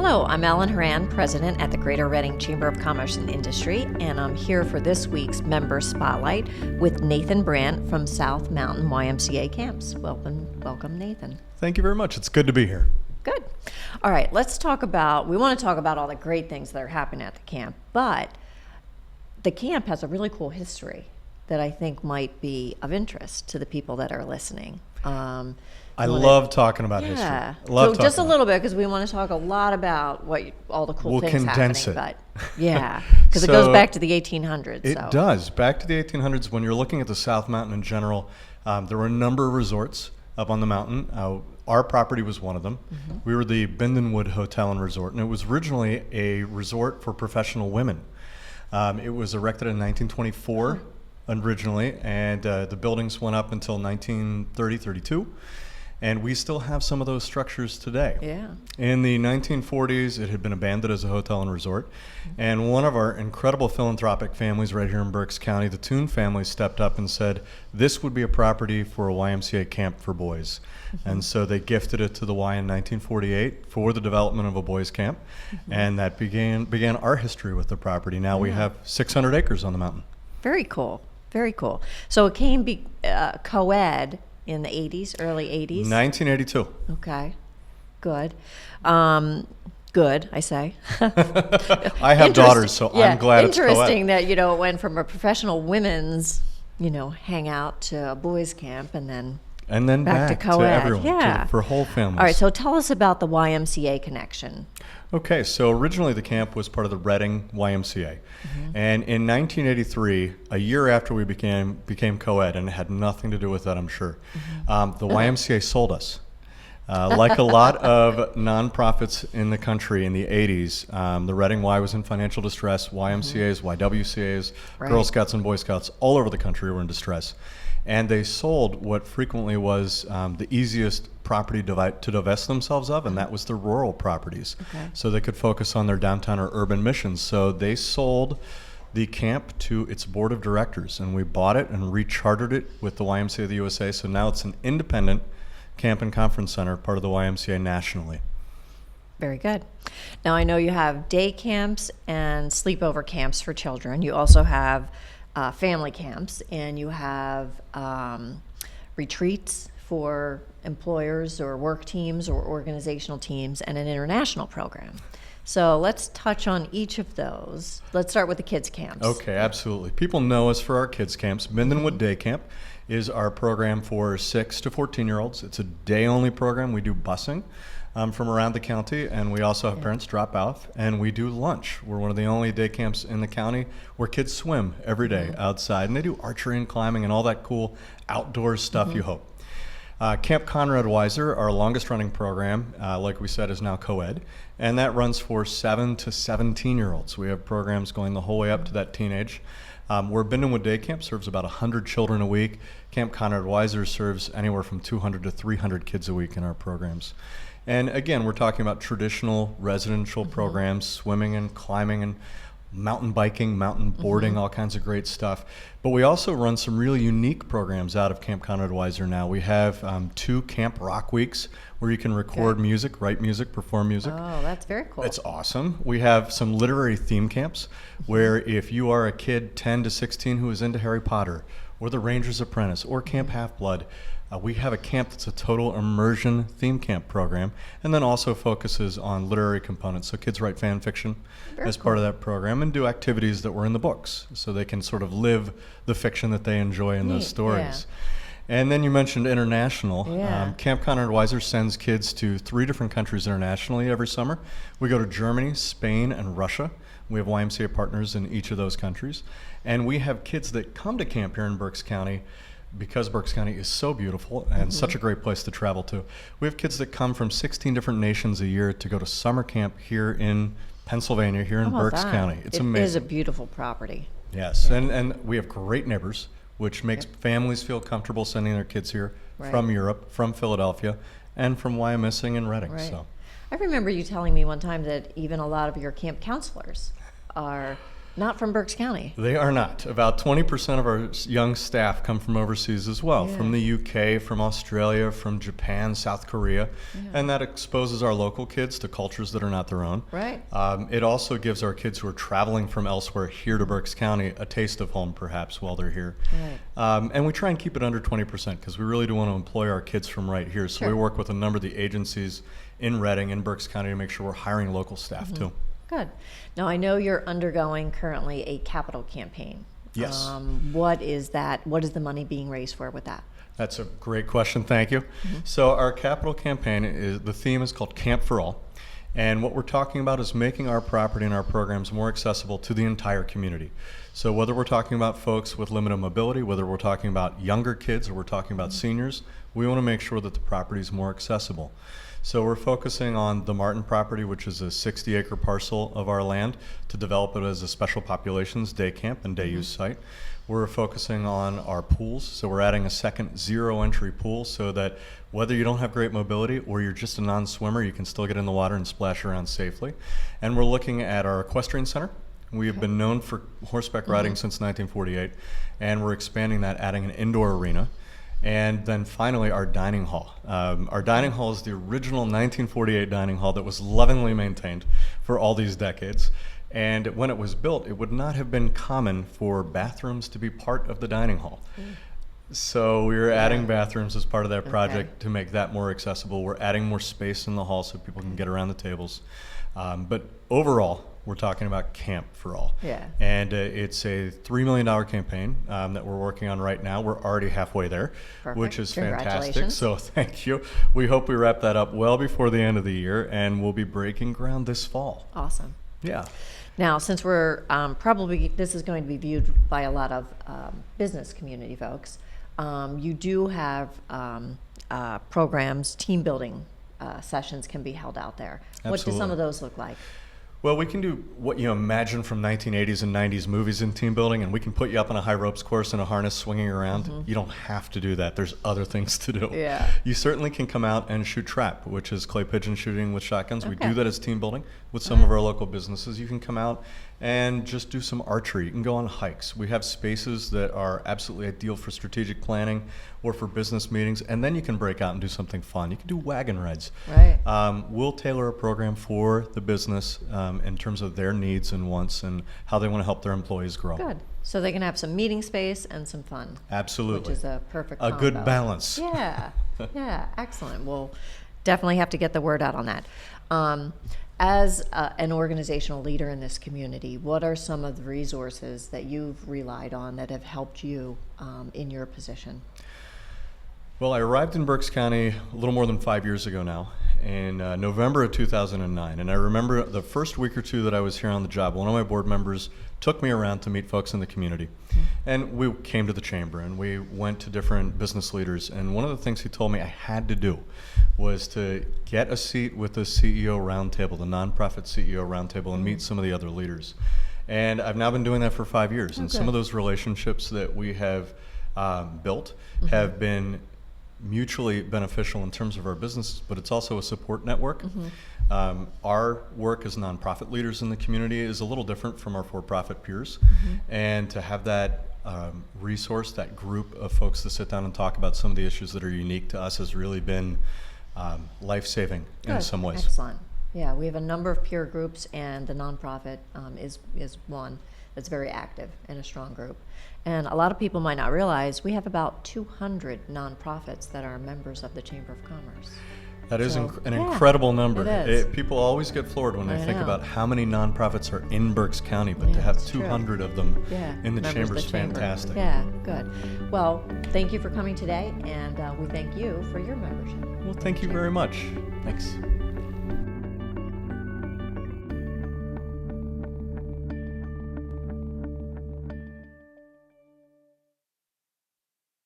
Hello, I'm Ellen Horan, President at the Greater Reading Chamber of Commerce and Industry, and I'm here for this week's Member Spotlight with Nathan Brant from South Mountain YMCA Camps. Welcome, Nathan. Thank you very much. It's good to be here. Good. All right, we want to talk about all the great things that are happening at the camp, but the camp has a really cool history that I think might be of interest to the people that are listening. I love talking about history. So just a little bit, because we want to talk a lot about all the cool things condense happening. it. But yeah, because it goes back to the 1800s. It does. Back to the 1800s. When you're looking at the South Mountain in general, there were a number of resorts up on the mountain. Our property was one of them. Mm-hmm. We were the Bindenwood Hotel and Resort, and it was originally a resort for professional women. It was erected in 1924 originally, and the buildings went up until 1930-32. And we still have some of those structures today. Yeah. In the 1940s, it had been abandoned as a hotel and resort. And one of our incredible philanthropic families right here in Berks County, the Toon family, stepped up and said, this would be a property for a YMCA camp for boys. Mm-hmm. And so they gifted it to the Y in 1948 for the development of a boys camp. Mm-hmm. And that began our history with the property. Now we have 600 acres on the mountain. Very cool. Very cool. So it came co-ed in the 80s, early 80s? 1982. Okay, good. Good, I say. I have daughters, so I'm glad it's co-ed. Interesting that, it went from a professional women's, hangout to a boys' camp and then back to co-ed. To everyone, for whole families. All right, so tell us about the YMCA Connection. Okay, so originally the camp was part of the Reading YMCA. Mm-hmm. And in 1983, a year after we became co-ed, and it had nothing to do with that, I'm sure, the YMCA sold us. Like a lot of nonprofits in the country in the 80s, the Reading Y was in financial distress. YMCAs, YWCAs, Girl Scouts and Boy Scouts all over the country were in distress. And they sold what frequently was the easiest property to divest themselves of, and that was the rural properties. Okay. So they could focus on their downtown or urban missions. So they sold the camp to its board of directors, and we bought it and rechartered it with the YMCA of the USA. So now it's an independent camp and conference center, part of the YMCA nationally. Very good. Now I know you have day camps and sleepover camps for children. You also have family camps, and you have retreats for employers or work teams or organizational teams, and an international program. So let's touch on each of those. Let's start with the kids' camps. Okay, absolutely. People know us for our kids' camps. Bindenwood Day Camp is our program for 6 to 14-year-olds. It's a day-only program. We do busing from around the county, and we also have parents drop off, and we do lunch. We're one of the only day camps in the county where kids swim every day outside, and they do archery and climbing and all that cool outdoor stuff you hope. Camp Conrad Weiser, our longest running program, like we said, is now co-ed, and that runs for 7 to 17-year-olds. We have programs going the whole way up to that teenage. Where Bindenwood Day Camp serves about 100 children a week, Camp Conrad Weiser serves anywhere from 200 to 300 kids a week in our programs. And again, we're talking about traditional residential programs, swimming and climbing and mountain biking, mountain boarding, all kinds of great stuff. But we also run some really unique programs out of Camp Conrad Weiser now. We have 2 Camp Rock Weeks where you can record music, write music, perform music. Oh, that's very cool. It's awesome. We have some literary theme camps where if you are a kid 10 to 16 who is into Harry Potter or The Ranger's Apprentice or Camp Half-Blood, we have a camp that's a total immersion theme camp program, and then also focuses on literary components. So kids write fan fiction as part of that program and do activities that were in the books, so they can sort of live the fiction that they enjoy in those stories. Yeah. And then you mentioned international. Camp Conrad Weiser sends kids to 3 different countries internationally every summer. We go to Germany, Spain, and Russia. We have YMCA partners in each of those countries. And we have kids that come to camp here in Berks County because Berks County is so beautiful and such a great place to travel to. We have kids that come from 16 different nations a year to go to summer camp here in Pennsylvania, here in Berks County. It's amazing. It is a beautiful property. Yes, and we have great neighbors, which makes families feel comfortable sending their kids here from Europe, from Philadelphia, and from Wyomissing and Reading. So, I remember you telling me one time that even a lot of your camp counselors are not from Berks County. They are not. About 20% of our young staff come from overseas as well, Yeah. from the UK, from Australia, from Japan, South Korea, and that exposes our local kids to cultures that are not their own. Right. It also gives our kids who are traveling from elsewhere here to Berks County a taste of home, perhaps, while they're here. Right. And we try and keep it under 20% because we really do want to employ our kids from right here. So we Sure. work with a number of the agencies in Reading, in Berks County, to make sure we're hiring local staff too. Good. Now, I know you're undergoing currently a capital campaign. Yes. What is that? What is the money being raised for with that? That's a great question. Thank you. So our capital campaign the theme is called Camp for All. And what we're talking about is making our property and our programs more accessible to the entire community. So whether we're talking about folks with limited mobility, whether we're talking about younger kids or we're talking about seniors, we want to make sure that the property is more accessible. So we're focusing on the Martin property, which is a 60-acre parcel of our land, to develop it as a special populations day camp and day use site. We're focusing on our pools, so we're adding a second zero-entry pool so that whether you don't have great mobility or you're just a non-swimmer, you can still get in the water and splash around safely. And we're looking at our equestrian center. We have been known for horseback riding since 1948, and we're expanding that, adding an indoor arena. And then finally, our dining hall. Our dining hall is the original 1948 dining hall that was lovingly maintained for all these decades. And when it was built, it would not have been common for bathrooms to be part of the dining hall. So we were adding bathrooms as part of that project to make that more accessible. We're adding more space in the hall so people can get around the tables. But overall, we're talking about Camp for All. Yeah. And it's a $3 million campaign that we're working on right now. We're already halfway there, Perfect. which is fantastic. Congratulations. So thank you. We hope we wrap that up well before the end of the year, and we'll be breaking ground this fall. Awesome. Yeah. Now, since we're probably, this is going to be viewed by a lot of business community folks, you do have programs, team building sessions can be held out there. What do some Absolutely. of those look like? Well, we can do what you imagine from 1980s and 90s movies in team building, and we can put you up on a high ropes course in a harness swinging around. You don't have to do that. There's other things to do. Yeah. You certainly can come out and shoot trap, which is clay pigeon shooting with shotguns. We Okay. do that as team building with some of our local businesses. You can come out and just do some archery. You can go on hikes. We have spaces that are absolutely ideal for strategic planning or for business meetings, and then you can break out and do something fun. You can do wagon rides. Right. We'll tailor a program for the business in terms of their needs and wants and how they want to help their employees grow. Good. So they can have some meeting space and some fun. Absolutely. Which is a perfect A good combo. balance. Yeah. Yeah. Excellent. We'll definitely have to get the word out on that. As an organizational leader in this community, what are some of the resources that you've relied on that have helped you in your position? Well, I arrived in Berks County a little more than 5 years ago now, in November of 2009. And I remember the first week or two that I was here on the job, one of my board members took me around to meet folks in the community. And we came to the chamber and we went to different business leaders. And one of the things he told me I had to do was to get a seat with the CEO roundtable, the nonprofit CEO roundtable, and meet some of the other leaders. And I've now been doing that for 5 years. And some of those relationships that we have built have been mutually beneficial in terms of our businesses, but it's also a support network. Our work as nonprofit leaders in the community is a little different from our for-profit peers. And to have that resource, that group of folks to sit down and talk about some of the issues that are unique to us has really been life-saving in Good. some ways. Excellent. Yeah, we have a number of peer groups, and the nonprofit is one that's very active and a strong group. And a lot of people might not realize we have about 200 nonprofits that are members of the Chamber of Commerce. That is So, an yeah, incredible number. it is. People always get floored when they I think know. about how many nonprofits are in Berks County, but Yeah, to have it's true. 200 of them Yeah, in the members of chamber is chamber. fantastic. Yeah, good. Well, thank you for coming today, and we thank you for your membership. Well, thank you very much. Thanks.